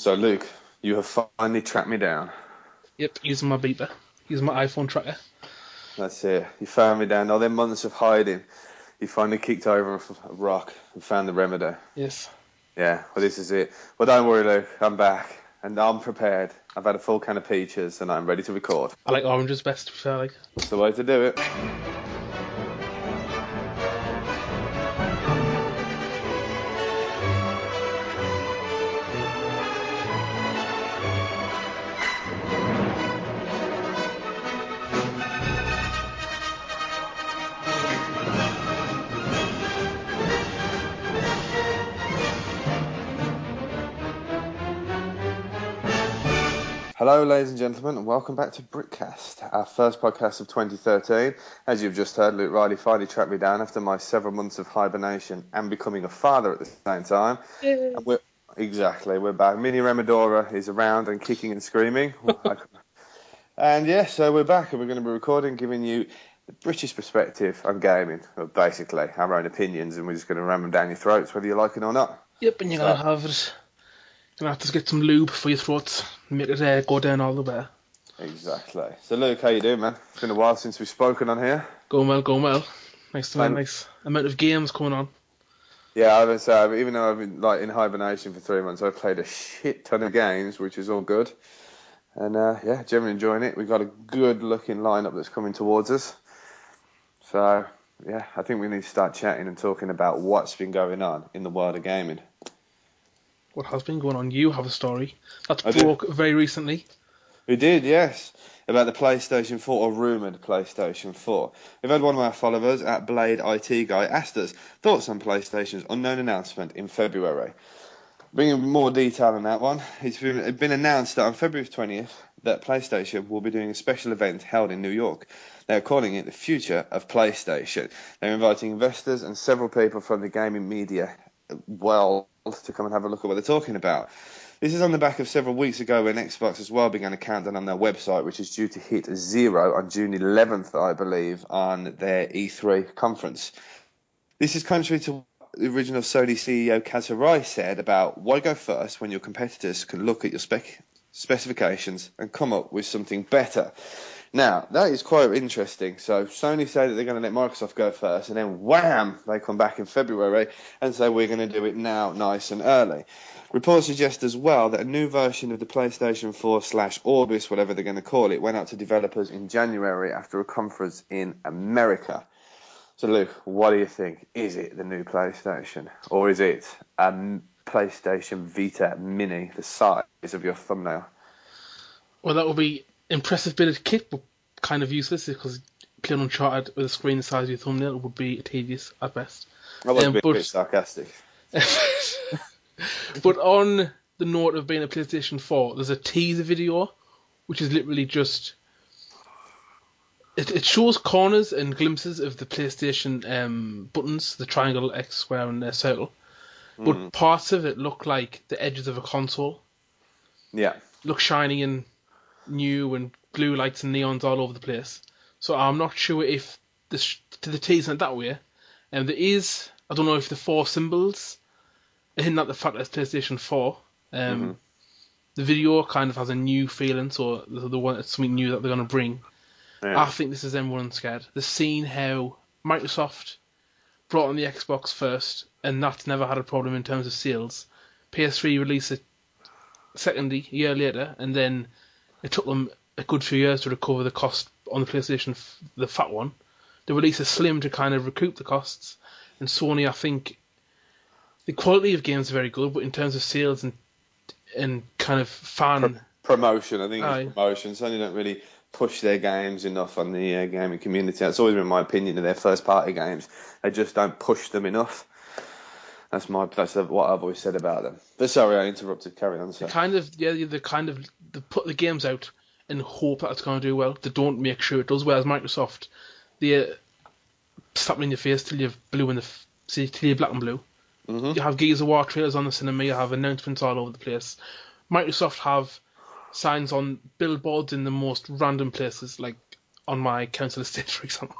So, Luke, you have finally tracked me down. Yep, using my beeper. Using my iPhone tracker. That's it. You found me down. All them months of hiding, you finally kicked over a rock and found the remedy. Yes. Yeah, well, this is it. Well, don't worry, Luke. I'm back. And I'm prepared. I've had a full can of peaches and I'm ready to record. I like oranges best, to be fair, like. That's the way to do it. Hello, ladies and gentlemen, and welcome back to Britcast, our first podcast of 2013. As you've just heard, Luke Riley finally tracked me down after my several months of hibernation and becoming a father at the same time. Yay. And we're back. Mini Remedora is around and kicking and screaming. And yeah, so we're back and we're going to be recording, giving you the British perspective on gaming, or basically our own opinions, and we're just going to ram them down your throats, whether you like it or not. Yep, and you're going to have it. You're going to have to get some lube for your throats and make it go down all the way. Exactly. So, Luke, how you doing, man? It's been a while since we've spoken on here. Going well. Nice amount of games coming on. Yeah, I haven't say, even though I've been in hibernation for 3 months, I've played a shit ton of games, which is all good. And generally enjoying it. We've got a good looking lineup that's coming towards us. So, yeah, I think we need to start chatting and talking about what's been going on in the world of gaming. What has been going on? You have a story that's broke very recently. We did, yes. About the PlayStation 4, or rumoured PlayStation 4. We've had one of our followers, at Blade IT Guy, asked us thoughts on PlayStation's unknown announcement in February. Bringing more detail on that one, it's been announced that on February 20th that PlayStation will be doing a special event held in New York. They're calling it the Future of PlayStation. They're inviting investors and several people from the gaming media world to come and have a look at what they're talking about. This is on the back of several weeks ago when Xbox as well began a countdown on their website, which is due to hit 0 on June 11th, I believe, on their E3 conference. This is contrary to the original Sony CEO Kaz Hirai said about why go first when your competitors can look at your specifications and come up with something better. Now, that is quite interesting. So Sony say that they're going to let Microsoft go first, and then wham, they come back in February and say we're going to do it now, nice and early. Reports suggest as well that a new version of the PlayStation 4/Orbis, whatever they're going to call it, went out to developers in January after a conference in America. So, Luke, what do you think? Is it the new PlayStation? Or is it a PlayStation Vita Mini, the size of your thumbnail? Well, that would be impressive bit of kit, but kind of useless because playing Uncharted with a screen the size of your thumbnail would be tedious at best. I was a bit sarcastic. But on the note of being a PlayStation 4, there's a teaser video, which is literally just... It shows corners and glimpses of the PlayStation buttons, the triangle, X, square, and circle. But parts of it look like the edges of a console. Yeah. Look shiny and new and blue lights and neons all over the place. So I'm not sure if to the teaser went that way. And there is, I don't know if the 4 symbols are hinting at the fact that it's PlayStation 4. The video kind of has a new feeling, so it's something new that they're going to bring. Yeah. I think this is them running scared. They've seen how Microsoft brought on the Xbox first, and that's never had a problem in terms of sales. PS3 released it secondly, a year later, and then it took them a good few years to recover the cost on the PlayStation, the fat one. They released a Slim to kind of recoup the costs, and Sony, I think, the quality of games is very good, but in terms of sales and kind of fan... promotion, I think it's promotion. Sony don't really push their games enough on the gaming community. That's always been my opinion of their first-party games. They just don't push them enough. That's what I've always said about them. But sorry, I interrupted. Carry on, sir. They put the games out and hope that it's going to do well. They don't make sure it does. Whereas Microsoft, they slap it in your face till you're black and blue. Mm-hmm. You have Gears of War trailers on the cinema. You have announcements all over the place. Microsoft have signs on billboards in the most random places, like on my council estate, for example.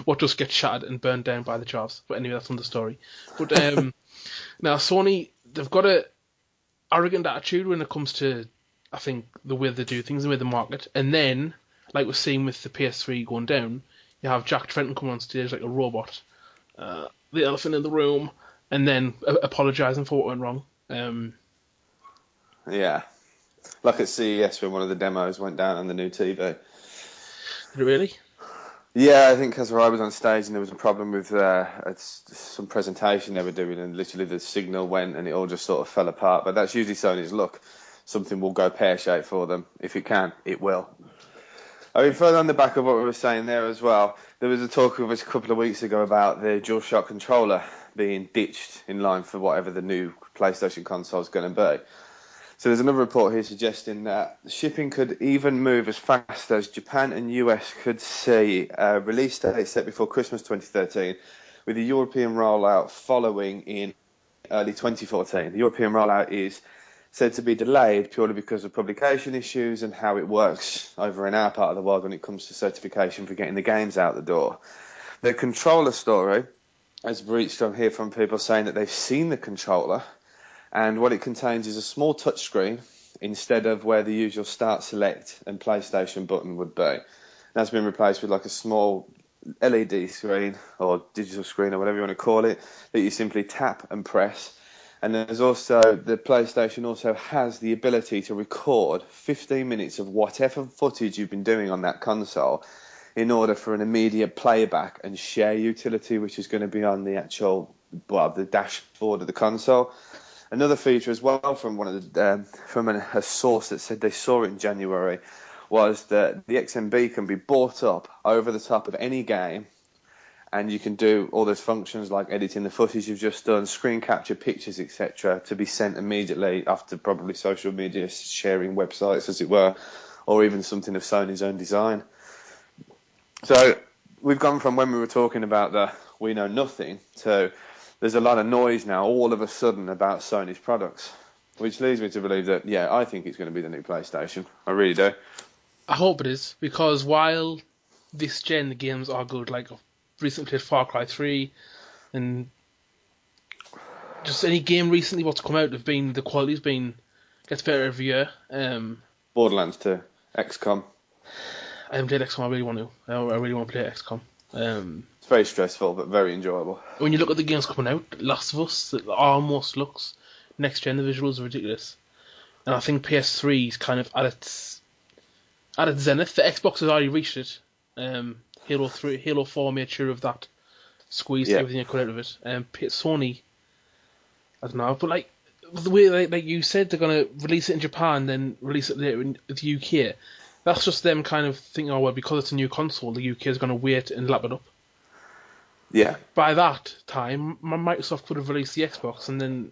What just gets shattered and burned down by the Javs. But anyway, that's another story. But now Sony, they've got arrogant attitude when it comes to, I think, the way they do things, the way they market. And then, like we're seeing with the PS3 going down, you have Jack Trenton come on stage like a robot, the elephant in the room, and then apologising for what went wrong. Yeah. Like at CES when one of the demos went down on the new TV. Did it really? Yeah, I think because I was on stage and there was a problem with some presentation they were doing, and literally the signal went and it all just sort of fell apart. But that's usually Sony's luck. Something will go pear-shaped for them. If it can, it will. I mean, further on the back of what we were saying there as well, there was a talk of us a couple of weeks ago about the DualShock controller being ditched in line for whatever the new PlayStation console is going to be. So there's another report here suggesting that shipping could even move as fast as Japan and US could see a release date set before Christmas 2013, with the European rollout following in early 2014. The European rollout is said to be delayed purely because of publication issues and how it works over in our part of the world when it comes to certification for getting the games out the door. The controller story has reached from here from people saying that they've seen the controller, and what it contains is a small touchscreen instead of where the usual start, select and PlayStation button would be. That's been replaced with like a small LED screen or digital screen or whatever you want to call it that you simply tap and press. And there's also, the PlayStation also has the ability to record 15 minutes of whatever footage you've been doing on that console in order for an immediate playback and share utility, which is going to be on the actual, the dashboard of the console. Another feature as well from a source that said they saw it in January was that the XMB can be brought up over the top of any game, and you can do all those functions like editing the footage you've just done, screen capture pictures, etc., to be sent immediately after probably social media sharing websites, as it were, or even something of Sony's own design. So we've gone from when we were talking about the we know nothing to there's a lot of noise now all of a sudden about Sony's products, which leads me to believe that, yeah, I think it's going to be the new PlayStation. I really do. I hope it is, because while this gen the games are good, like I've recently played Far Cry 3, and just any game recently what's come out, the quality's gets better every year. Borderlands 2, XCOM. I haven't played XCOM. I really want to. I really want to play XCOM. It's very stressful, but very enjoyable. When you look at the games coming out, Last of Us, it almost looks next gen. The visuals are ridiculous, and I think PS3 is kind of at its zenith. The Xbox has already reached it. Halo 4 made sure of that, squeezed everything you could out of it. Sony, I don't know, but like the way like you said, they're gonna release it in Japan, then release it later in the UK. That's just them kind of thinking, oh well, because it's a new console, the UK is going to wait and lap it up. Yeah. By that time, Microsoft could have released the Xbox, and then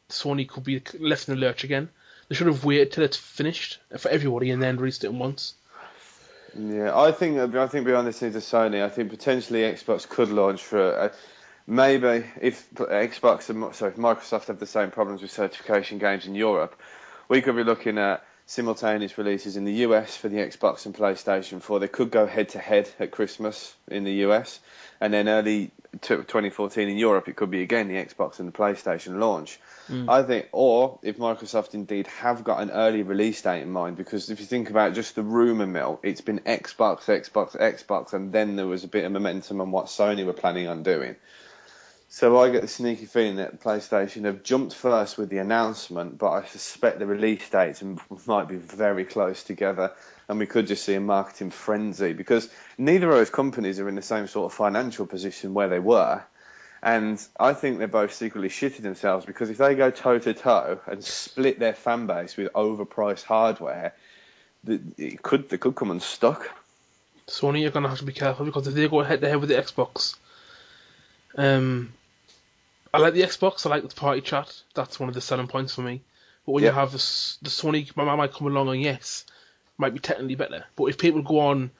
Sony could be left in the lurch again. They should have waited till it's finished for everybody and then released it at once. Yeah, I think beyond the scenes of Sony, I think potentially Xbox could launch for maybe if Microsoft have the same problems with certification games in Europe, we could be looking at simultaneous releases in the US for the Xbox and PlayStation 4. They could go head to head at Christmas in the US, and then early 2014 in Europe it could be again the Xbox and the PlayStation launch. I think, or if Microsoft indeed have got an early release date in mind, because if you think about just the rumour mill, it's been Xbox, and then there was a bit of momentum on what Sony were planning on doing. So I get the sneaky feeling that PlayStation have jumped first with the announcement, but I suspect the release dates might be very close together, and we could just see a marketing frenzy, because neither of those companies are in the same sort of financial position where they were, and I think they're both secretly shitting themselves, because if they go toe-to-toe and split their fan base with overpriced hardware, they could come unstuck. Sony are going to have to be careful, because if they go head-to-head with the Xbox... I like the Xbox, I like the party chat, that's one of the selling points for me. But when you have the Sony, might come along and yes, might be technically better. But if people go on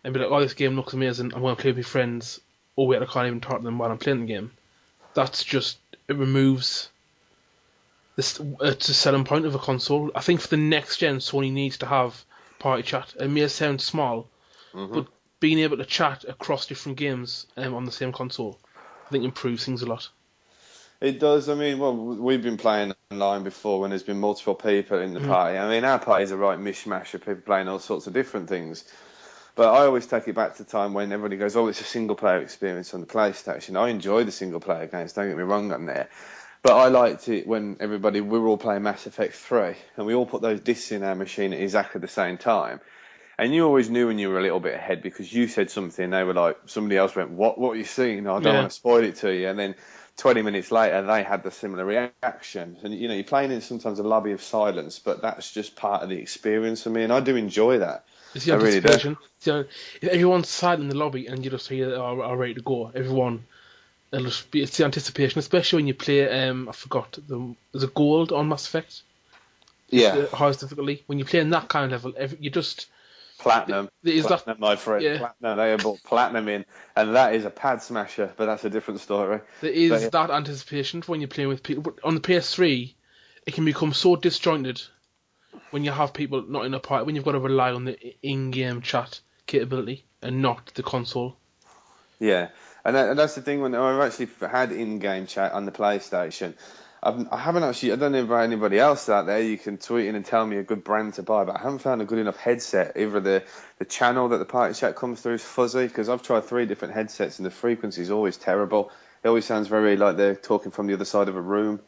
and be like, oh, this game looks amazing, I'm going to play with my friends, oh wait, I can't even talk to them while I'm playing the game, that's just, it removes it's a selling point of a console. I think for the next gen, Sony needs to have party chat. It may sound small, but being able to chat across different games on the same console, I think improves things a lot. It does. I mean, well, we've been playing online before when there's been multiple people in the Mm. party. I mean, our party's a right mishmash of people playing all sorts of different things. But I always take it back to the time when everybody goes, "Oh, it's a single player experience on the PlayStation." I enjoy the single player games. Don't get me wrong on there. But I liked it when we were all playing Mass Effect 3 and we all put those discs in our machine at exactly the same time. And you always knew when you were a little bit ahead because you said something, they were like, somebody else went, what are you seeing? I don't Yeah. want to spoil it to you. And then 20 minutes later, they had the similar reaction. And, you're playing in sometimes a lobby of silence, but that's just part of the experience for me. And I do enjoy that. It's the I really do. anticipation. If everyone's silent in the lobby and you just hear are ready to go, it's the anticipation, especially when you play. I forgot there's a gold on Mass Effect. It's Yeah. the highest difficulty. When you play in that kind of level, you just Platinum. is that Platinum, my friend. yeah. Platinum. They have brought platinum in. And that is a pad smasher, but that's a different story. There But is yeah. that anticipation for when you're playing with people. But on the PS3, it can become so disjointed when you have people not in a party, when you've got to rely on the in-game chat capability and not the console. Yeah, and that's the thing. When I've actually had in-game chat on the PlayStation, I haven't actually. I don't know about anybody else out there. You can tweet in and tell me a good brand to buy, but I haven't found a good enough headset. Either the channel that the party chat comes through is fuzzy because I've tried 3 different headsets and the frequency is always terrible. It always sounds very like they're talking from the other side of a room.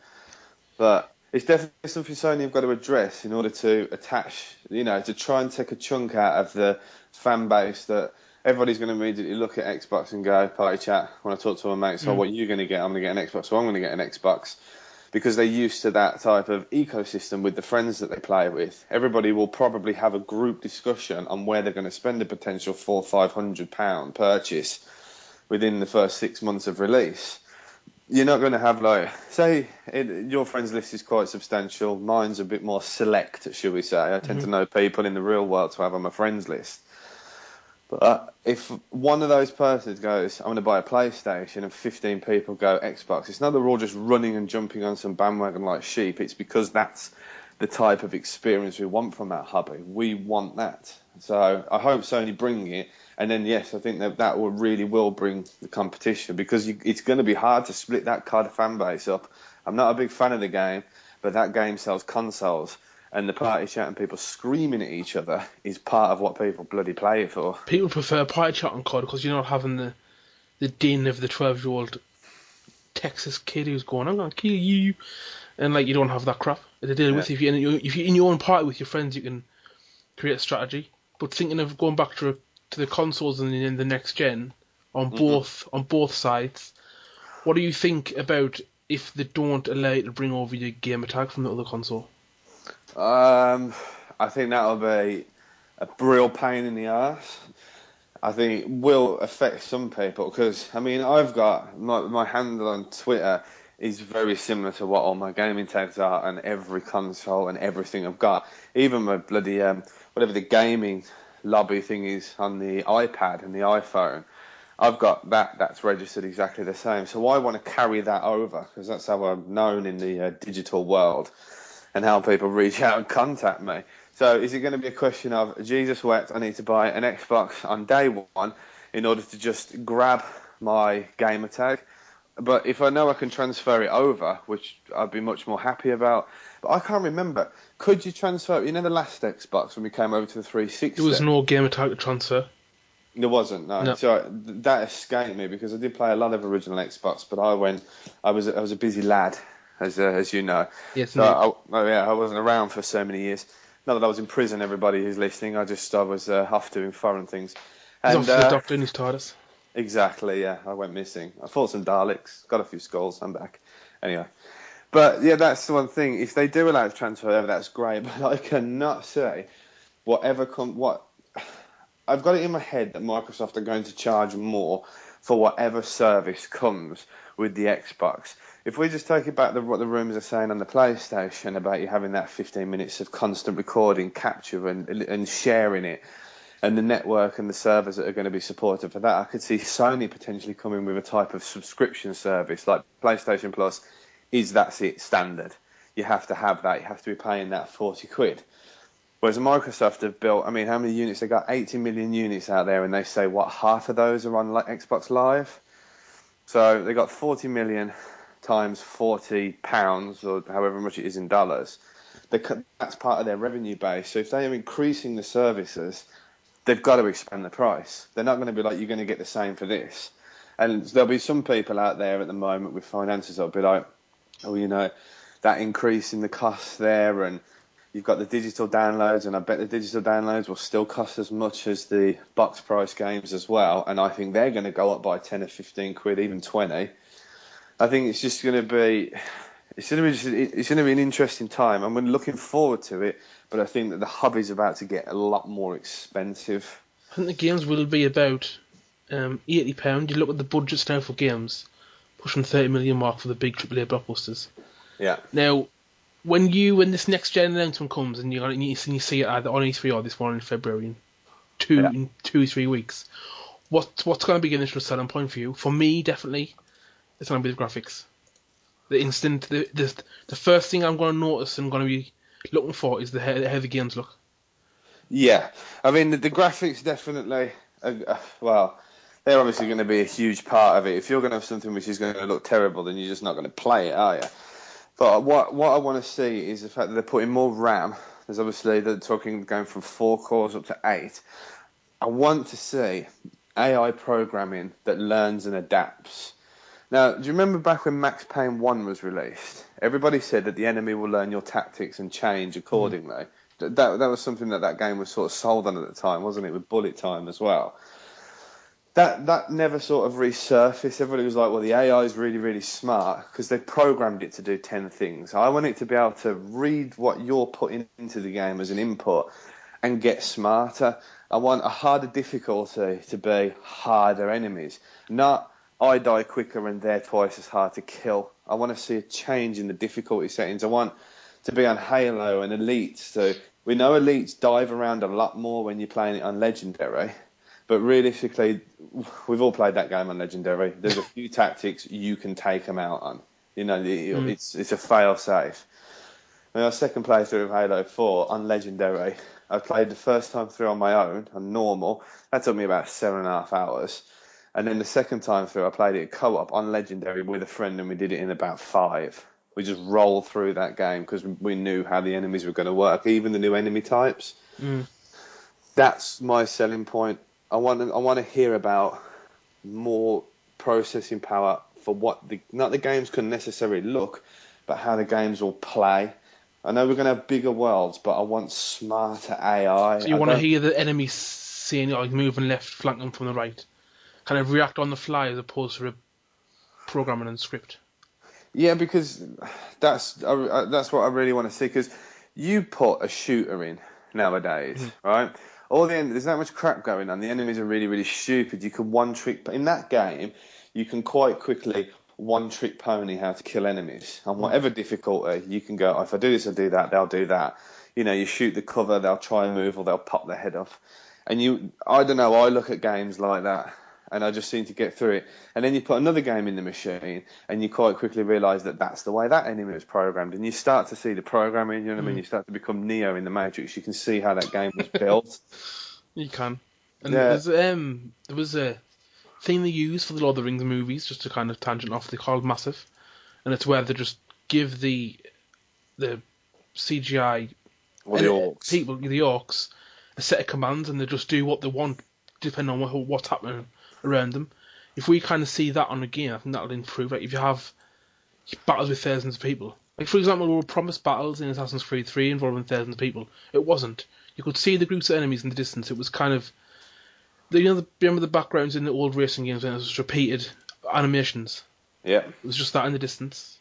But it's definitely something Sony have got to address in order to attach, to try and take a chunk out of the fan base that everybody's going to immediately look at Xbox and go, party chat, when I talk to my mates, so Mm. what are you going to get? I'm going to get an Xbox, so I'm going to get an Xbox. Because they're used to that type of ecosystem with the friends that they play with. Everybody will probably have a group discussion on where they're going to spend a potential £400-500 purchase within the first 6 months of release. You're not going to have your friends list is quite substantial. Mine's a bit more select, should we say. I tend Hmm. to know people in the real world to have on my friends list. But if one of those persons goes, I'm going to buy a PlayStation, and 15 people go Xbox, it's not that we're all just running and jumping on some bandwagon like sheep. It's because that's the type of experience we want from that hobby. We want that. So I hope Sony bring it. And then, yes, I think that will bring the competition because it's going to be hard to split that kind of fan base up. I'm not a big fan of the game, but that game sells consoles. And the party chat and people screaming at each other is part of what people bloody play it for. People prefer party chat on COD because you're not having the din of the 12-year-old Texas kid who's going, I'm gonna kill you, and like you don't have that crap to deal Yeah. with. If you're in your own party with your friends, you can create a strategy. But thinking of going back to the consoles and in the next gen Hmm. on both sides, what do you think about if they don't allow you to bring over your gamer tag from the other console? I think that'll be a real pain in the ass. I think it will affect some people because I mean I've got my handle on Twitter is very similar to what all my gaming tags are on every console and everything I've got. Even my bloody whatever the gaming lobby thing is on the iPad and the iPhone, I've got that's registered exactly the same. So I want to carry that over because that's how I'm known in the digital world and how people reach out and contact me. So is it going to be a question of Jesus wept, I need to buy an Xbox on day one in order to just grab my gamer tag? But if I know I can transfer it over, which I'd be much more happy about. But I can't remember. Could you transfer? The last Xbox when we came over to the There was 360? no gamer tag to transfer. There wasn't, no. No. So that escaped me because I did play a lot of original Xbox, but I was a busy lad, as you know. Yes, So indeed. I wasn't around for so many years. Not that I was in prison. Everybody who's listening, I was off doing foreign things, He's off and to the doctor in his Tardis. exactly, yeah, I went missing. I fought some Daleks, got a few skulls. I'm back, anyway. But yeah, that's the one thing. If they do allow it to transfer over, that's great. But I cannot say what I've got it in my head that Microsoft are going to charge more for whatever service comes with the Xbox. If we just take it back to what the rumours are saying on the PlayStation about you having that 15 minutes of constant recording, capture and sharing it, and the network and the servers that are going to be supported for that, I could see Sony potentially coming with a type of subscription service like PlayStation Plus. That's it, standard. You have to have that. You have to be paying that 40 quid. Whereas Microsoft have built, I mean, how many units? They got 80 million units out there, and they say, what, half of those are on Xbox Live? So they got 40 million. times £40 or however much it is in dollars. That's part of their revenue base. So if they are increasing the services, they've got to expand the price. They're not going to be like, you're going to get the same for this. And there'll be some people out there at the moment with finances that'll be like, oh, that increase in the cost there, and you've got the digital downloads, and I bet the digital downloads will still cost as much as the box price games as well. And I think they're going to go up by 10 or 15 quid, even 20. I think it's just going to be, it's going to be an interesting time. I'm looking forward to it, but I think that the hobby's about to get a lot more expensive. I think the games will be about £80. You look at the budgets now for games, pushing 30 million mark for the big AAA blockbusters. Yeah. Now, when this next gen announcement comes and you see it either on E3 or this one in February, in 2-3 weeks, what's going to be an initial selling point for you? For me, definitely, it's going to be the graphics. The first thing I'm going to notice and going to be looking for is how the games look. Yeah, I mean the graphics definitely. Well, they're obviously going to be a huge part of it. If you're going to have something which is going to look terrible, then you're just not going to play it, are you? But what I want to see is the fact that they're putting more RAM. There's obviously they're talking going from 4 cores up to 8. I want to see AI programming that learns and adapts. Now, do you remember back when Max Payne 1 was released? Everybody said that the enemy will learn your tactics and change accordingly. That was something that game was sort of sold on at the time, wasn't it? With bullet time as well. That never sort of resurfaced. Everybody was like, well, the AI is really, really smart because they programmed it to do 10 things. I want it to be able to read what you're putting into the game as an input and get smarter. I want a harder difficulty to be harder enemies, not I die quicker and they're twice as hard to kill. I want to see a change in the difficulty settings. I want to be on Halo and Elite. So we know Elites dive around a lot more when you're playing it on Legendary. But realistically, we've all played that game on Legendary. There's a few tactics you can take them out on. It's a fail-safe. My second playthrough of Halo 4 on Legendary, I played the first time through on my own, on normal. That took me about 7.5 hours. And then the second time through, I played it co-op on Legendary with a friend, and we did it in about 5. We just rolled through that game because we knew how the enemies were going to work, even the new enemy types. That's my selling point. I want to hear about more processing power for not the games can necessarily look, but how the games will play. I know we're going to have bigger worlds, but I want smarter AI. So you want to hear the enemies seeing like moving left, flanking from the right, kind of react on the fly as opposed to programming and script. Yeah, because that's what I really want to see. Because you put a shooter in nowadays, right? There's that much crap going on. The enemies are really, really stupid. You can one-trick... In that game, you can quite quickly one-trick pony how to kill enemies. On whatever difficulty, you can go, if I do this, I do that, they'll do that. You shoot the cover, they'll try and move, or they'll pop their head off. And I don't know, I look at games like that, and I just seem to get through it. And then you put another game in the machine, and you quite quickly realise that that's the way that enemy was programmed. And you start to see the programming, you know what I mean? You start to become Neo in the Matrix. You can see how that game was built. You can. And there was a thing they use for the Lord of the Rings movies, just to kind of tangent off, they called Massive. And it's where they just give the CGI people, the orcs, a set of commands, and they just do what they want, depending on what's happening around them. If we kind of see that on a game, I think that'll improve. Like if you have battles with thousands of people, like for example, we were promised battles in Assassin's Creed 3 involving thousands of people. It wasn't. You could see the groups of enemies in the distance. It was kind of, remember the backgrounds in the old racing games when it was just repeated animations. Yeah. It was just that in the distance.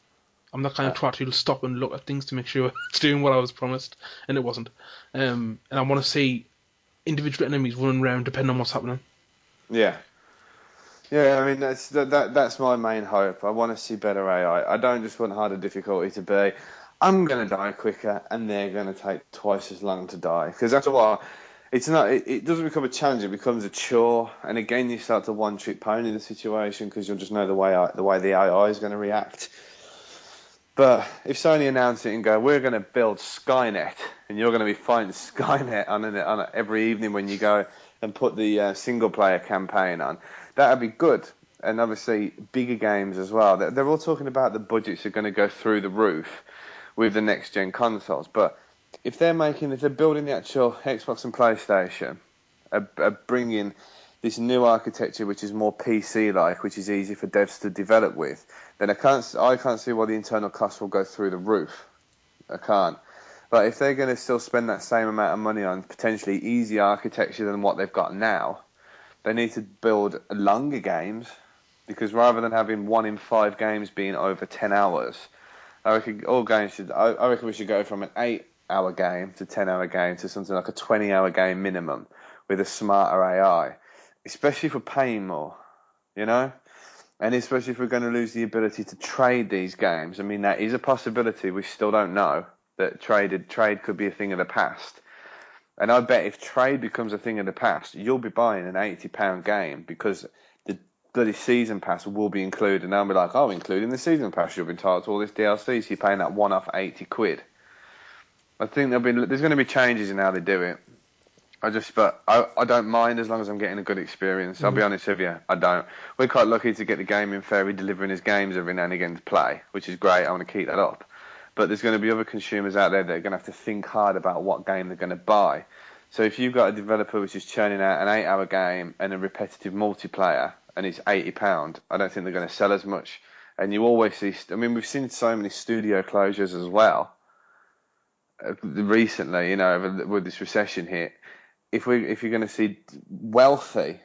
I'm that kind of twat who'll stop and look at things to make sure it's doing what I was promised, and it wasn't. And I want to see individual enemies running around depending on what's happening. Yeah. Yeah, I mean, that's my main hope. I want to see better AI. I don't just want harder difficulty to be, I'm going to die quicker and they're going to take twice as long to die. Because after a while, it doesn't become a challenge, it becomes a chore. And again, you start to one-trick pony the situation because you'll just know the way the AI is going to react. But if Sony announce it and go, we're going to build Skynet, and you're going to be fighting Skynet on every evening when you go and put the single-player campaign on, that would be good. and obviously bigger games as well. They're all talking about the budgets are going to go through the roof with the next gen consoles. But if they're building the actual Xbox and PlayStation, are bringing this new architecture which is more PC-like, which is easy for devs to develop with, then I can't see why the internal costs will go through the roof. I can't. But if they're going to still spend that same amount of money on potentially easy architecture than what they've got now, they need to build longer games, because rather than having 1 in 5 games being over 10 hours, I reckon I reckon we should go from an 8-hour game to 10-hour game to something like a 20-hour game minimum with a smarter AI, especially if we're paying more, you know? And especially if we're going to lose the ability to trade these games. I mean, that is a possibility. We still don't know that trade could be a thing of the past. And I bet if trade becomes a thing of the past, you'll be buying an £80 game because the bloody season pass will be included. And I'll be like, oh, including the season pass, you've been entitled to all this DLC, so you're paying that one-off £80. I think there's going to be changes in how they do it. But I don't mind as long as I'm getting a good experience. I'll be honest with you, I don't. We're quite lucky to get the Gaming Fairy delivering us games every now and again to play, which is great. I want to keep that up. But there's going to be other consumers out there that are going to have to think hard about what game they're going to buy. So if you've got a developer which is churning out an 8-hour game and a repetitive multiplayer and it's £80, I don't think they're going to sell as much. And you always see, we've seen so many studio closures as well recently, with this recession hit. If you're going to see wealthy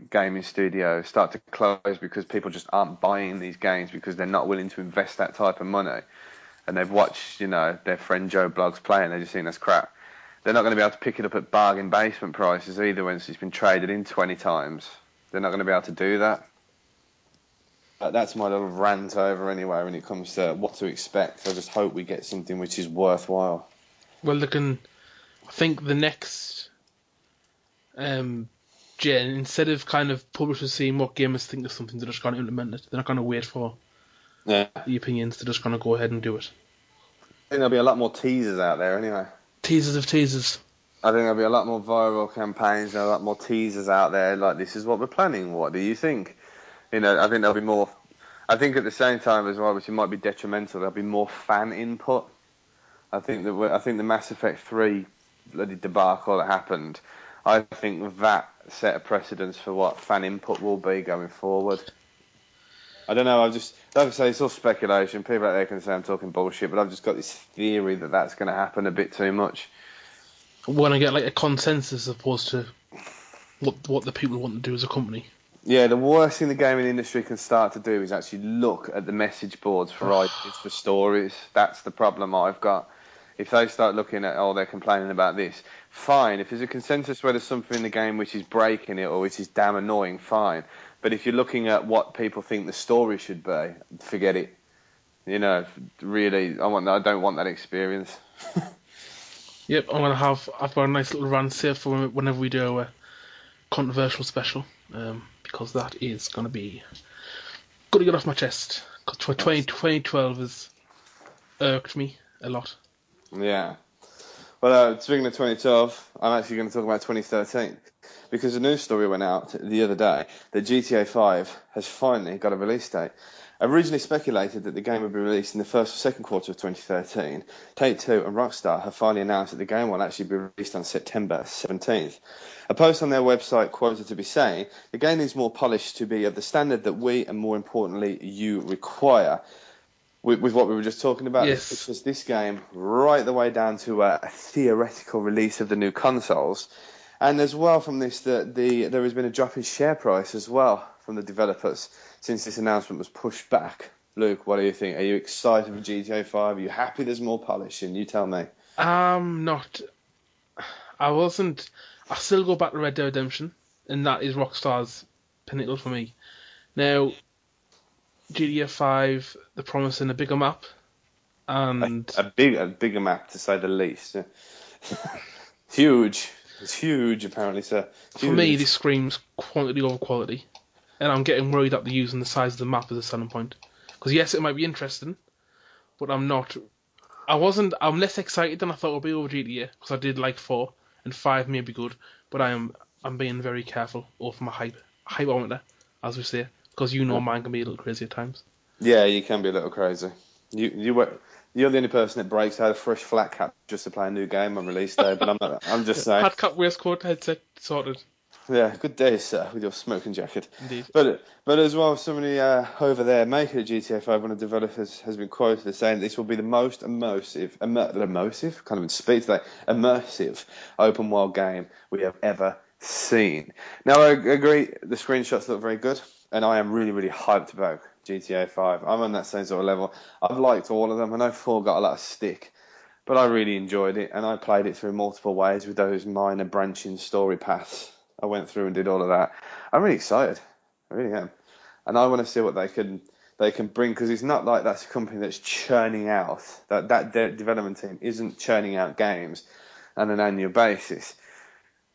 gaming studios start to close because people just aren't buying these games because they're not willing to invest that type of money, and they've watched, their friend Joe Blogs play and they just think that's crap, they're not going to be able to pick it up at bargain basement prices either once it's been traded in 20 times. They're not going to be able to do that. But that's my little rant over anyway when it comes to what to expect. I just hope we get something which is worthwhile. Well, I think the next gen, instead of kind of publishers seeing what gamers think of something, they're just going to implement it. They're not going to wait for the opinions. They're just going to go ahead and do it. I think there'll be a lot more teasers out there anyway. Teasers of teasers. I think there'll be a lot more viral campaigns and a lot more teasers out there, like, this is what we're planning, what do you think? I think there'll be more. I think at the same time as well, which might be detrimental, there'll be more fan input. I think the Mass Effect 3 bloody debacle that happened, I think that set a precedence for what fan input will be going forward. I don't know, like I say, it's all speculation. People out there can say I'm talking bullshit, but I've just got this theory that that's going to happen a bit too much. Want to get like a consensus as opposed to what the people want to do as a company. Yeah, the worst thing the gaming industry can start to do is actually look at the message boards for ideas for stories. That's the problem I've got. If they start looking at, they're complaining about this, fine. If there's a consensus where there's something in the game which is breaking it or which is damn annoying, fine. But if you're looking at what people think the story should be, forget it. Really, I don't want that experience. Yep, I've got a nice little rant here for whenever we do a controversial special, because that is going to be good to get off my chest. Because 2012 has irked me a lot. Yeah. Well, speaking of 2012, I'm actually going to talk about 2013. Because a news story went out the other day that GTA 5 has finally got a release date. Originally speculated that the game would be released in the first or second quarter of 2013, Take-Two and Rockstar have finally announced that the game will actually be released on September 17th. A post on their website quoted to be saying, the game needs more polish to be of the standard that we, and more importantly, you require. With what we were just talking about, yes. This was this game right the way down to a theoretical release of the new consoles. And as well from this, there has been a drop in share price as well from the developers since this announcement was pushed back. Luke, what do you think? Are you excited for GTA 5? Are you happy there's more polishing? You tell me. Not. I wasn't. I still go back to Red Dead Redemption, and that is Rockstar's pinnacle for me. Now, GTA 5, they're promising a bigger map, and a bigger map to say the least. Huge. It's huge, apparently, sir. For me, this screams quantity over quality. And I'm getting worried that they're using the size of the map as a selling point. Because yes, it might be interesting, but I'm less excited than I thought it would be over GTA, because I did like 4, and 5 may be good, but I'm being very careful over my hype ometer, as we say. because you know mine can be a little crazy at times. Yeah, you can be a little crazy. You're the only person that breaks out a fresh flat cap just to play a new game on release day. But I'm not. I'm just saying. Hat cap, waistcoat, headset sorted. Yeah, good day, sir, with your smoking jacket. Indeed. But as well, somebody over there making a GTA 5, one of the developers has been quoted as saying this will be the most immersive, can't even speak today, immersive open world game we have ever seen. Now, I agree, the screenshots look very good, and I am really, really hyped about GTA 5. I'm on that same sort of level. I've liked all of them. I know 4 got a lot of stick, but I really enjoyed it, and I played it through multiple ways with those minor branching story paths. I went through and did all of that. I'm really excited. I really am, and I want to see what they can bring, because it's not like that's a company that's churning out that development team isn't churning out games on an annual basis.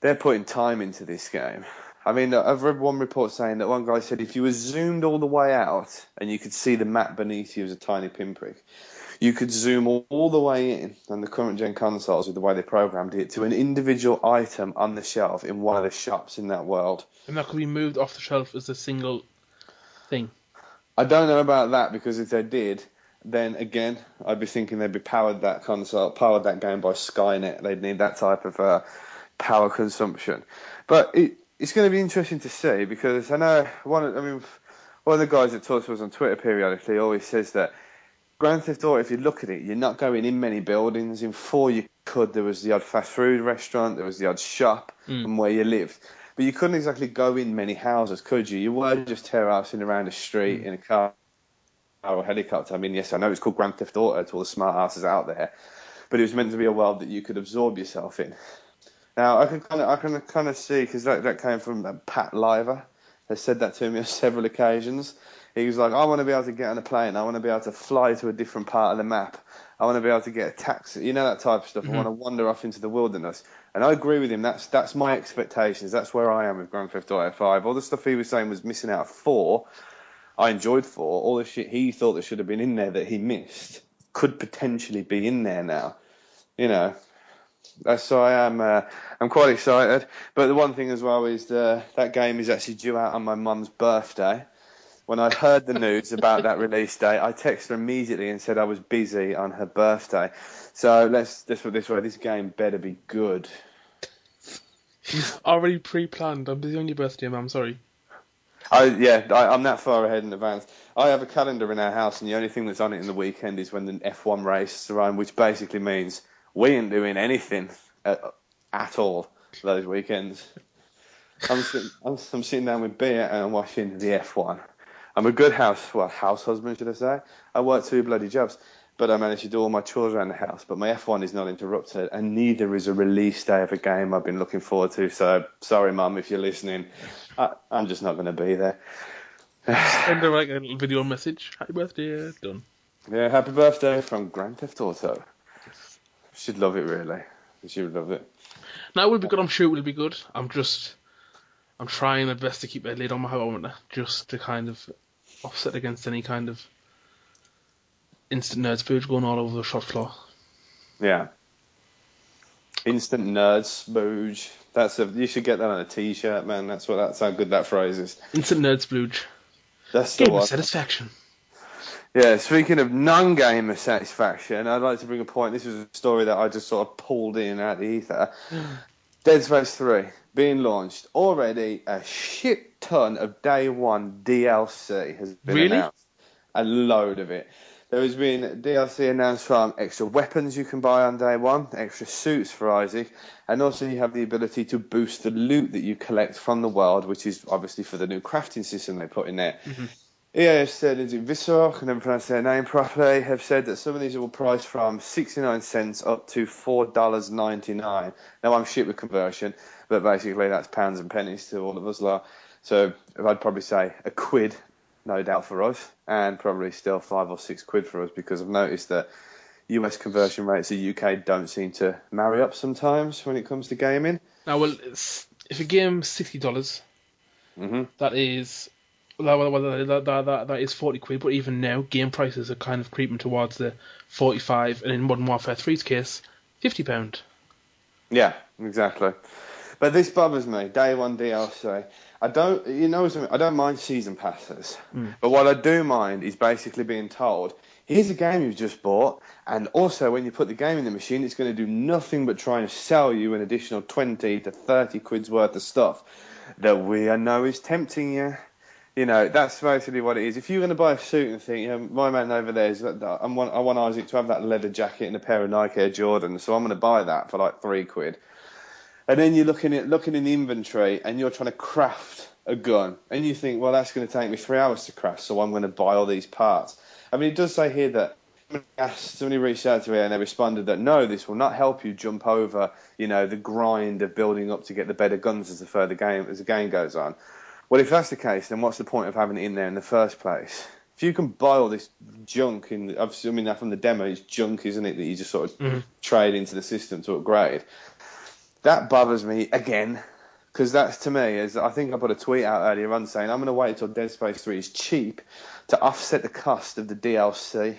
They're putting time into this game. I mean, I've read one report saying that one guy said if you were zoomed all the way out and you could see the map beneath you as a tiny pinprick, you could zoom all the way in on the current gen consoles with the way they programmed it to an individual item on the shelf in one of the shops in that world. And that could be moved off the shelf as a single thing. I don't know about that, because if they did, then again, I'd be thinking they'd be powered that game by Skynet. They'd need that type of power consumption. But it's going to be interesting to see, because I know one of the guys that talks to us on Twitter periodically always says that Grand Theft Auto, if you look at it, you're not going in many buildings. In 4, you could. There was the odd fast food restaurant, there was the odd shop, and where you lived. But you couldn't exactly go in many houses, could you? You were just terracing around a street in a car or a helicopter. I mean, yes, I know it's called Grand Theft Auto to all the smart asses out there, but it was meant to be a world that you could absorb yourself in. Now, I can kind of see, because that came from Pat Liver, has said that to me on several occasions. He was like, I want to be able to get on a plane. I want to be able to fly to a different part of the map. I want to be able to get a taxi. You know, that type of stuff. I want to wander off into the wilderness. And I agree with him. That's my expectations. That's where I am with Grand Theft Auto 5. All the stuff he was saying was missing out of 4. I enjoyed 4. All the shit he thought that should have been in there that he missed could potentially be in there now. You know. So I'm quite excited. But the one thing as well is that game is actually due out on my mum's birthday. When I heard the news about that release date, I texted her immediately and said I was busy on her birthday. So let's put it this way: this game better be good. Already pre-planned. I'm busy on your birthday, Mum. Sorry. I'm that far ahead in advance. I have a calendar in our house, and the only thing that's on it in the weekend is when the F1 race is around, which basically means we ain't doing anything at all those weekends. I'm sitting down with beer and I'm watching the F1. I'm a good house husband, should I say. I work 2 bloody jobs, but I manage to do all my chores around the house. But my F1 is not interrupted, and neither is a release day of a game I've been looking forward to. So, sorry, Mum, if you're listening. I'm just not going to be there. Send her like a little video message. Happy birthday. Done. Yeah, happy birthday from Grand Theft Auto. She'd love it, really. She would love it. No, it will be good. I'm sure it will be good. I'm trying my best to keep a lid on my homeowner, just to kind of offset against any kind of instant nerd spooge going all over the shop floor. Yeah. Instant nerd spooge. You should get that on a t-shirt, man. That's how good that phrase is. Instant nerd spooge. That's the Game one. of satisfaction. Yeah, speaking of non-gamer satisfaction, I'd like to bring a point. This was a story that I just sort of pulled in out the ether. Dead Space 3 being launched. Already a shit ton of day one DLC has been announced. A load of it. There has been DLC announced from extra weapons you can buy on day one, extra suits for Isaac, and also you have the ability to boost the loot that you collect from the world, which is obviously for the new crafting system they put in there. Mm-hmm. EA have said, is it Visor, I can never pronounce their name properly, have said that some of these will price from 69 cents up to $4.99. Now, I'm shit with conversion, but basically that's pounds and pennies to all of us lot. So I'd probably say £1, no doubt, for us, and probably still £5 or £6 for us, because I've noticed that US conversion rates of UK don't seem to marry up sometimes when it comes to gaming. Now, well, if a game's $60, that is... That is £40, but even now, game prices are kind of creeping towards the 45, and in Modern Warfare 3's case, £50. Yeah, exactly. But this bothers me. Day one DLC. I don't, you know something, I don't mind season passes. But what I do mind is basically being told, here's a game you've just bought, and also when you put the game in the machine, it's going to do nothing but try and sell you an additional 20 to 30 quid's worth of stuff that we know is tempting you. You know, that's basically what it is. If you're going to buy a suit and think, you know, my man over there is, I want Isaac to have that leather jacket and a pair of Nike Air Jordans, so I'm going to buy that for like £3. And then you're looking in the inventory and you're trying to craft a gun. And you think, well, that's going to take me 3 hours to craft, so I'm going to buy all these parts. I mean, it does say here that somebody reached out to me and they responded that, no, this will not help you jump over, you know, the grind of building up to get the better guns as the game goes on. Well, if that's the case, then what's the point of having it in there in the first place? If you can buy all this junk, obviously, I mean, from the demo, it's junk, isn't it, that you just sort of trade into the system to upgrade. That bothers me again, because that's, to me, as I think I put a tweet out earlier on saying I'm going to wait until Dead Space 3 is cheap to offset the cost of the DLC.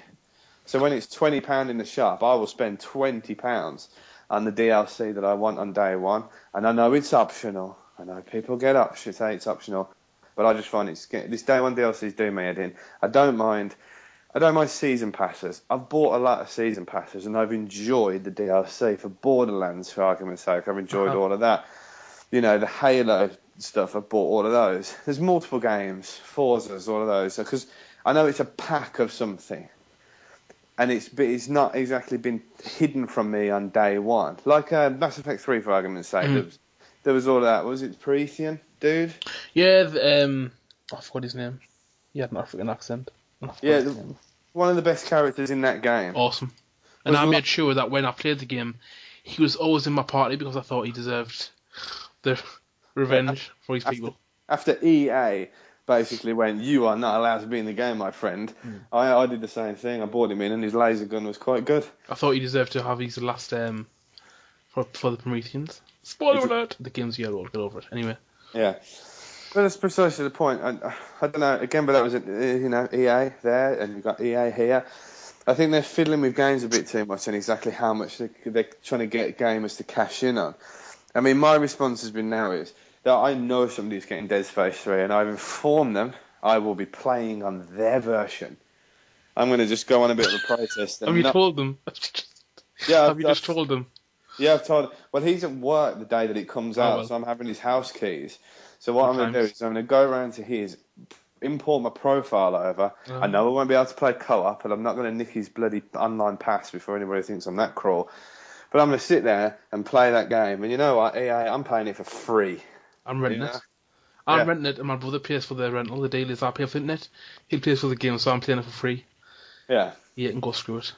So when it's £20 in the shop, I will spend £20 on the DLC that I want on day one. And I know it's optional. I know people say it's optional, but I just find this day one DLC is doing me head in. I don't mind season passes. I've bought a lot of season passes and I've enjoyed the DLC for Borderlands, for argument's sake. I've enjoyed all of that. You know, the Halo stuff, I've bought all of those. There's multiple games, Forzas, all of those. Because I know it's a pack of something. And it's not exactly been hidden from me on day one. Like Mass Effect 3, for argument's sake, there was all of that. Was it Promethean, dude? Yeah, I forgot his name. He had an African accent. Yeah, one of the best characters in that game. Awesome. And I made sure that when I played the game, he was always in my party because I thought he deserved the revenge for his people. After EA basically went, you are not allowed to be in the game, my friend, I did the same thing. I brought him in and his laser gun was quite good. I thought he deserved to have his last for the Prometheans. Spoiler alert! The game's yellow, get over it. Anyway. Yeah. But that's precisely the point. I don't know, again, but that was, EA there, and you've got EA here. I think they're fiddling with games a bit too much and exactly how much they're trying to get gamers to cash in on. I mean, my response has been now is that I know somebody's getting Dead Space 3 and I've informed them I will be playing on their version. I'm going to just go on a bit of a protest. Have you told them? Yeah. Have you just told them? Yeah, I've told him. Well, he's at work the day that it comes out, so I'm having his house keys. So what I'm going to do is I'm going to go around to his, import my profile over. I know I won't be able to play co-op, and I'm not going to nick his bloody online pass before anybody thinks I'm that cruel. But I'm going to sit there and play that game. And you know what, EA, I'm paying it for free. I'm renting it. I'm renting it, and my brother pays for the rental. The deal is I pay for the internet, he pays for the game, so I'm playing it for free. Yeah. Yeah, and go screw it.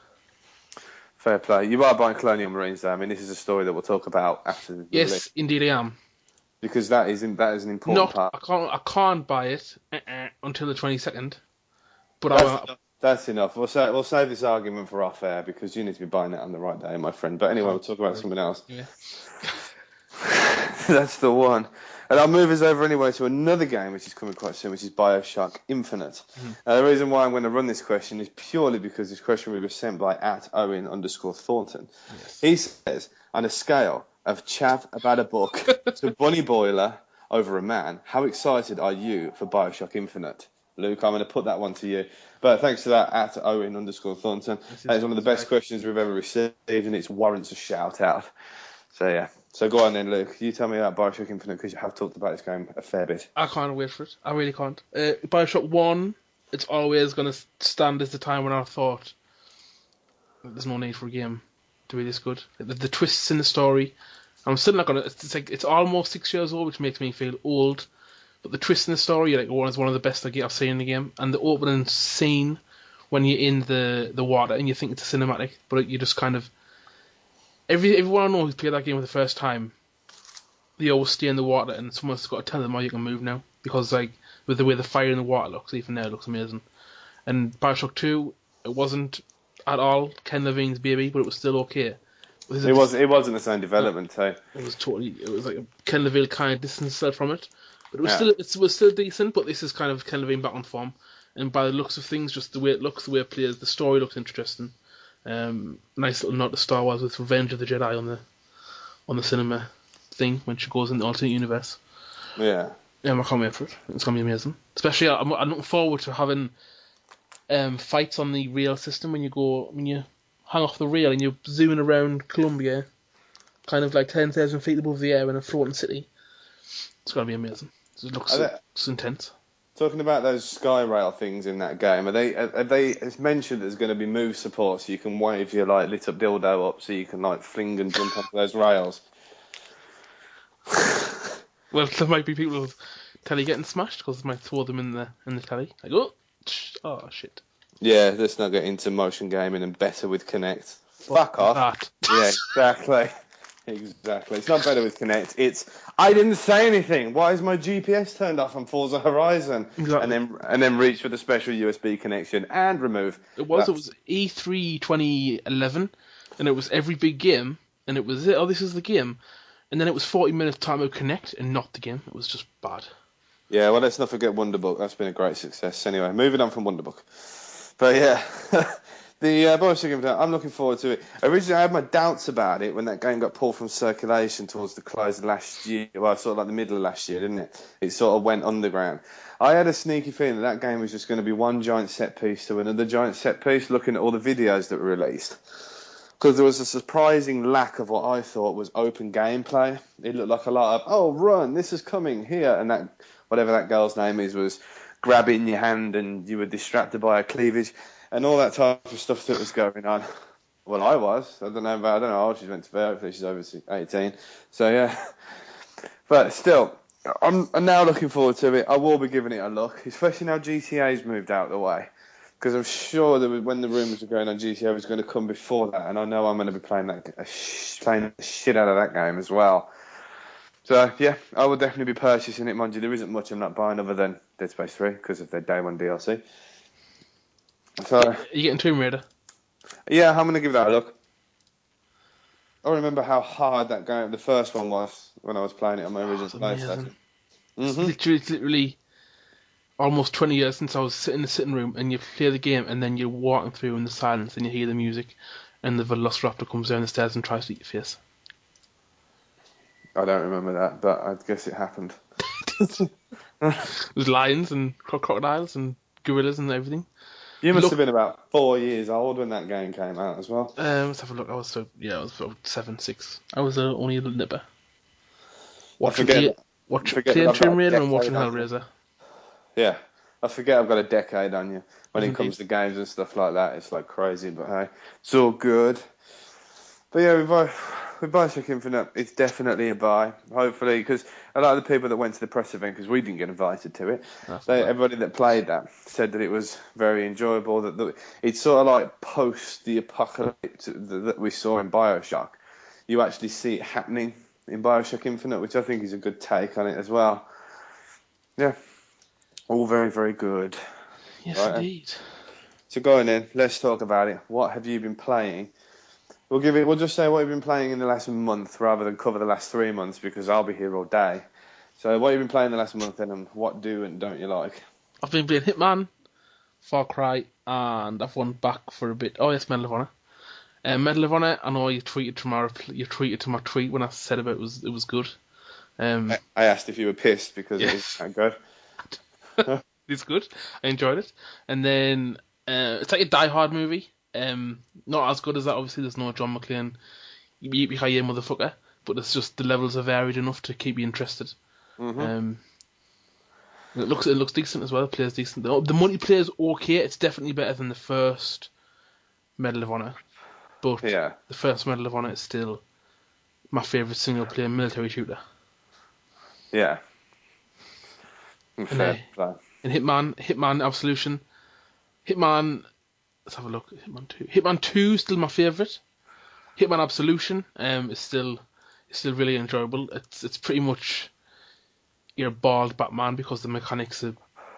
Fair play. You are buying Colonial Marines, though. I mean, this is a story that we'll talk about after the Yes, release. indeed I am. Because that is an important part. I can't buy it until the 22nd. But That's enough. We'll save this argument for off air because you need to be buying it on the right day, my friend. But anyway, we'll talk about something else. Yeah. That's the one. And I'll move us over anyway to another game which is coming quite soon, which is BioShock Infinite. The reason why I'm going to run this question is purely because this question was sent by @Owen_Thornton. Yes. He says, on a scale of chav about a book to bunny boiler over a man, how excited are you for BioShock Infinite? Luke, I'm going to put that one to you. But thanks to that @Owen_Thornton. That is one of the best questions we've ever received, and it warrants a shout out. So yeah. So go on then, Luke. You tell me about BioShock Infinite because you have talked about this game a fair bit. I can't wait for it. I really can't. BioShock 1, it's always going to stand as the time when I thought there's no need for a game to be this good. The twists in the story, I'm still not going to... It's almost 6 years old, which makes me feel old. But the twist in the story, is one of the best I've seen in the game. And the opening scene when you're in the water and you think it's a cinematic, but you just kind of... Everyone I know who's played that game for the first time, they always stay in the water and someone's got to tell them how you can move now. Because with the way the fire in the water looks, even now it looks amazing. And BioShock 2, it wasn't at all Ken Levine's baby, but it was still okay. It wasn't the same development too. It was like Ken Levine kind of distanced himself from it. But it was still decent, but this is kind of Ken Levine back on form. And by the looks of things, just the way it looks, the way it plays, the story looks interesting. Nice little nod to Star Wars with Revenge of the Jedi on the cinema thing when she goes in the alternate universe. Yeah. I can't wait for it. It's gonna be amazing. Especially, I'm looking forward to having fights on the rail system when you hang off the rail and you're zooming around Colombia, kind of like 10,000 feet above the air in a floating city. It's gonna be amazing. It looks intense. Talking about those sky rail things in that game, it's mentioned there's going to be move support, so you can wave your like lit up dildo up, so you can like fling and jump onto those rails. Well, there might be people with telly getting smashed because it might throw them in the telly. Like, oh shit. Yeah, let's not get into motion gaming and better with Kinect. Fuck off. That. Yeah, exactly. Exactly. It's not better with Kinect. It's I didn't say anything. Why is my GPS turned off on Forza Horizon? Exactly. And then reach for the special USB connection and remove. It was E3 2011, and it was every big game, and it was this is the game, and then it was 40 minutes time of Connect and not the game. It was just bad. Yeah, well, let's not forget Wonderbook. That's been a great success. Anyway, moving on from Wonderbook. But yeah, the Bioshock Infinite, I'm looking forward to it. Originally, I had my doubts about it when that game got pulled from circulation towards the close of last year. Well, sort of like the middle of last year, didn't it? It sort of went underground. I had a sneaky feeling that game was just going to be one giant set piece to another giant set piece, looking at all the videos that were released. Because there was a surprising lack of what I thought was open gameplay. It looked like a lot of, run, this is coming here, and that whatever that girl's name is was grabbing your hand and you were distracted by her cleavage and all that type of stuff that was going on. Well, I was. I don't know how old she's meant to be. Hopefully she's over 18. So, yeah. But still, I'm now looking forward to it. I will be giving it a look, especially now GTA's moved out of the way. Because I'm sure that when the rumours are going on, GTA was going to come before that. And I know I'm going to be playing the shit out of that game as well. So, yeah, I will definitely be purchasing it. Mind you, there isn't much I'm not buying other than Dead Space 3 because of their day one DLC. So, are you getting Tomb Raider? Yeah, I'm going to give that a look. I remember how hard that game, the first one, was when I was playing it on my original PlayStation. It's literally almost 20 years since I was sitting in the sitting room and you play the game and then you're walking through in the silence and you hear the music and the Velociraptor comes down the stairs and tries to eat your face. I don't remember that, but I guess it happened. There's lions and crocodiles and gorillas and everything. You must have been about 4 years old when that game came out as well. Let's have a look. I was about 7, 6. I was only a little nipper. Watching Tomb Raider and watching Hellraiser. Yeah, I forget I've got a decade on you when it comes to games and stuff like that. It's like crazy, but hey, it's all good. But yeah, with Bioshock Infinite, it's definitely a buy. Hopefully, because a lot of the people that went to the press event, because we didn't get invited to it, everybody that played that said that it was very enjoyable. That it's sort of like post the apocalypse that we saw in Bioshock. You actually see it happening in Bioshock Infinite, which I think is a good take on it as well. Yeah, all very, very good. Yes, right, indeed. So going in, let's talk about it. What have you been playing? We'll just say what you've been playing in the last month rather than cover the last 3 months because I'll be here all day. So what have you been playing the last month then and what do and don't you like? I've been playing Hitman, Far Cry, and I've won back for a bit. Oh yes, Medal of Honor. Medal of Honor, I know you tweeted to my tweet when I said about it was good. I asked if you were pissed because it was that good. It's good. I enjoyed it. And then it's like a Die Hard movie. Not as good as that. Obviously, there's no John McClane. You motherfucker. But it's just the levels are varied enough to keep you interested. Mm-hmm. It looks decent as well. It plays decent. The multiplayer is okay. It's definitely better than the first Medal of Honor. But the first Medal of Honor is still my favourite single player military shooter. Yeah. And Hitman Absolution. Hitman. Let's have a look. Hitman 2. Hitman 2 is still my favourite. Hitman Absolution is still really enjoyable. It's pretty much your bald Batman because the mechanics are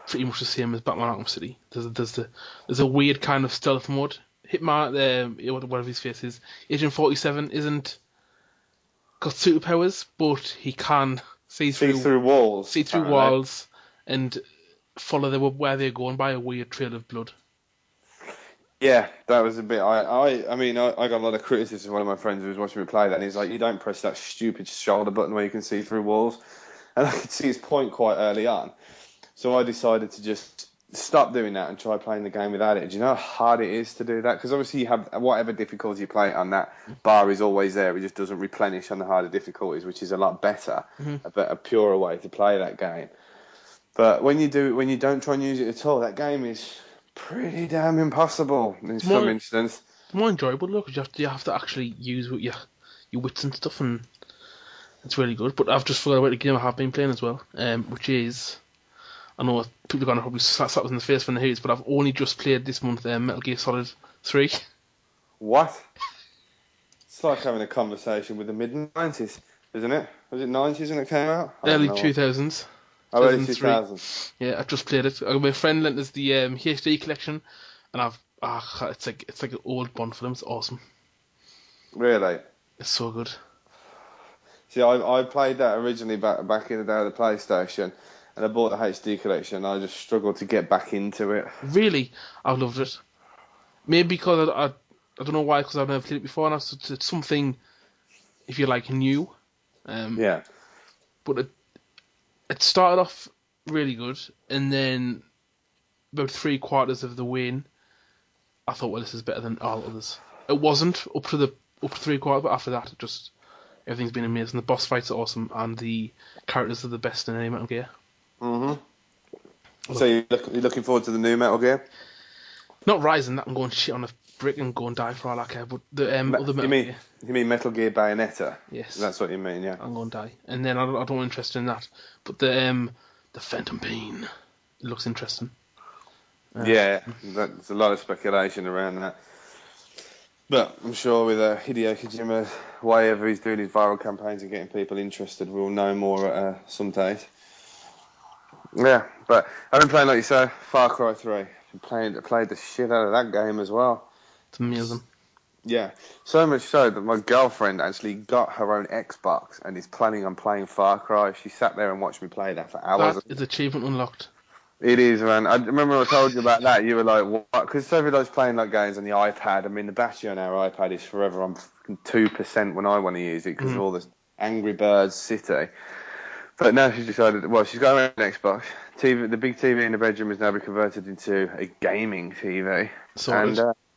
pretty much the same as Batman Arkham City. There's a weird kind of stealth mode. Hitman, whatever his face is, Agent 47 isn't got superpowers, but he can see through walls, and follow where they're going by a weird trail of blood. Yeah, that was a bit. I got a lot of criticism from one of my friends who was watching me play that, and he's like, "You don't press that stupid shoulder button where you can see through walls," and I could see his point quite early on. So I decided to just stop doing that and try playing the game without it. Do you know how hard it is to do that? Because obviously you have whatever difficulty you play it on, that bar is always there. It just doesn't replenish on the harder difficulties, which is a lot better, Mm-hmm. a purer way to play that game. But when you don't try and use it at all, that game is pretty damn impossible in It's some more instance. more enjoyable, look, 'cause you have to actually use what your wits and stuff, and it's really good. But I've just forgot about the game I have been playing as well, which is, I know people are gonna probably slap us in the face when they hear this, but I've only just played this month Metal Gear Solid 3. What? It's like having a conversation with the mid-90s, isn't it? Was it 90s when it came out? I don't Early know. 2000s, Oh, early 2003. 2000s. Yeah, I've just played it. My friend lent us the HD collection, and it's like an old Bond film. It's awesome. Really? It's so good. See, I played that originally back in the day of the PlayStation, and I bought the HD collection, and I just struggled to get back into it. Really, I've loved it. Maybe because I don't know why, because I've never played it before, and it's something, if you like, new. Yeah. But it started off really good, and then about 3/4 of the way in, I thought, well, this is better than all others. It wasn't up to 3/4, but after that, everything's been amazing. The boss fights are awesome, and the characters are the best in any Metal Gear. Mhm. So you're looking forward to the new Metal Gear? Not Rising, that I'm going shit on a brick and go and die for all I care, but the other Metal Gear, You mean Metal Gear Bayonetta? yes, That's what you mean, yeah. I'm going to die. And then I don't want interest in that. But the Phantom Pain, it looks interesting. Yeah, there's a lot of speculation around that. But I'm sure with Hideo Kojima, whatever he's doing his viral campaigns and getting people interested, we'll know more at some days. Yeah, but I've been playing, like you say, Far Cry 3. Played the shit out of that game as well. It's amazing. Yeah, so much so that my girlfriend actually got her own Xbox and is planning on playing Far Cry. She sat there and watched me play that for hours. That is achievement unlocked. It is, man. I remember I told you about that. You were like, what? Because everybody's playing like games on the iPad. I mean, the battery on our iPad is forever on 2% when I want to use it because of all this Angry Birds City. But now she's decided, well, she's got her own Xbox. The big TV in the bedroom has now been converted into a gaming TV.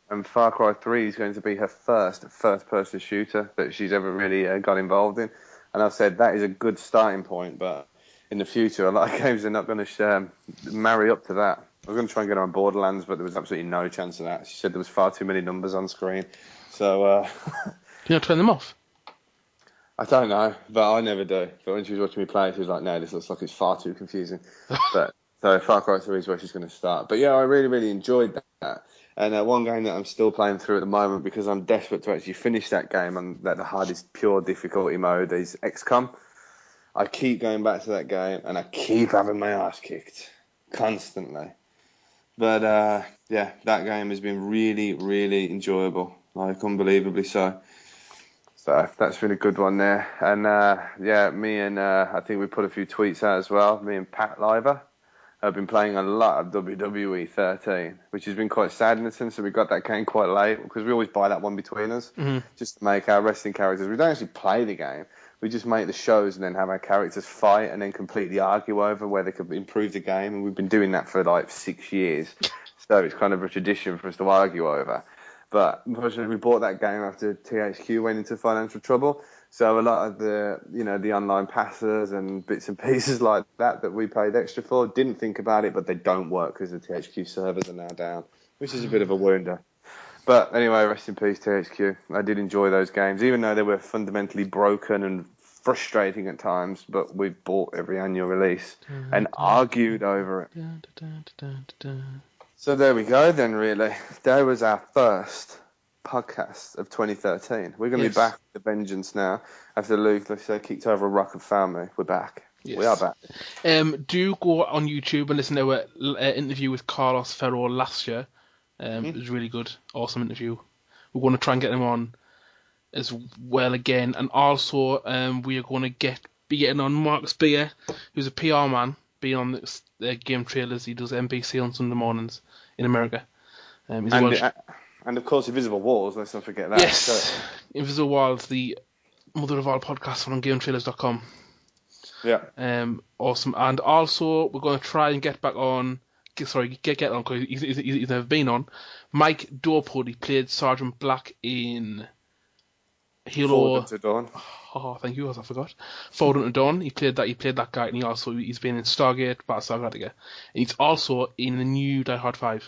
And Far Cry 3 is going to be her first-person shooter that she's ever really got involved in. And I've said that is a good starting point, but in the future, a lot of games are not going to marry up to that. I was going to try and get her on Borderlands, but there was absolutely no chance of that. She said there was far too many numbers on screen. So, Can you not turn them off? I don't know, but I never do. But when she was watching me play, she was like, no, this looks like it's far too confusing. So Far Cry 3 is where she's going to start. But yeah, I really, really enjoyed that. And one game that I'm still playing through at the moment because I'm desperate to actually finish that game on the hardest pure difficulty mode is XCOM. I keep going back to that game and I keep having my ass kicked constantly. But yeah, that game has been really, really enjoyable, like unbelievably so. So that's been a good one there. And yeah, me and I think we put a few tweets out as well. Me and Pat Liver have been playing a lot of WWE 13, which has been quite sad in the sense that we got that game quite late because we always buy that one between us just to make our wrestling characters. We don't actually play the game. We just make the shows and then have our characters fight and then completely argue over where they could improve the game. And we've been doing that for like 6 years. So it's kind of a tradition for us to argue over. But unfortunately, we bought that game after THQ went into financial trouble. So a lot of the online passes and bits and pieces like that we paid extra for didn't think about it, but they don't work because the THQ servers are now down, which is a bit of a wonder. But anyway, rest in peace, THQ. I did enjoy those games, even though they were fundamentally broken and frustrating at times. But we bought every annual release and argued over it. So there we go then, really. That was our first podcast of 2013. We're going to be back with a vengeance now. After Luke, let's say, kicked over a rock and found me. We're back. Yes. We are back. Do go on YouTube and listen to our interview with Carlos Ferro last year. It was really good. Awesome interview. We're going to try and get him on as well again. And also, we are going to be getting on Mark Spear, who's a PR man, being on the game trailers. He does NBC on Sunday mornings in America. He's a Welsh. And of course, Invisible Walls. Let's not forget that. Yes, So, Invisible Walls, the mother of all podcasts on GameTrailers.com. yeah. Awesome. And also, we're going to try and get back on. Sorry, get on because he's never been on. Mike Dorpwood, he played Sergeant Black in Halo. Forward to Dawn. Oh, thank you. I forgot. Forward Unto Dawn. He played that guy, and he's been in Stargate, Battlestar Galactica, and he's also in the new Die Hard 5.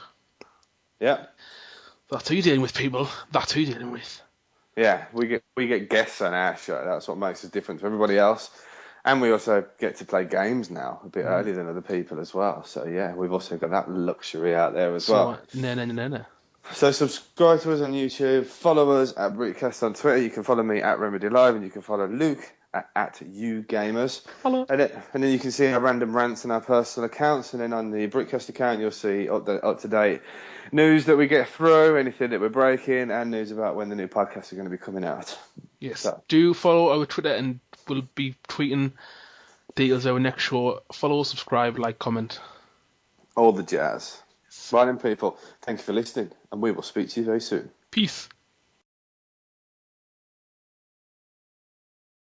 Yeah. That's who you're dealing with, people. That's who you're dealing with. Yeah, we get guests on our show. That's what makes us different to everybody else. And we also get to play games now a bit earlier than other people as well. So yeah, we've also got that luxury out there as well. No. So subscribe to us on YouTube, follow us at Britcast on Twitter. You can follow me at Remedy Live, and you can follow Luke at UGamers. Hello. And then you can see our random rants on our personal accounts, and then on the Britcast account you'll see up to date news that we get through, anything that we're breaking, and news about when the new podcasts are going to be coming out. Yes. So, Do follow our Twitter, and we'll be tweeting details of our next show. Follow, subscribe, like, comment. all the jazz. Right then, people, thank you for listening, and we will speak to you very soon. Peace.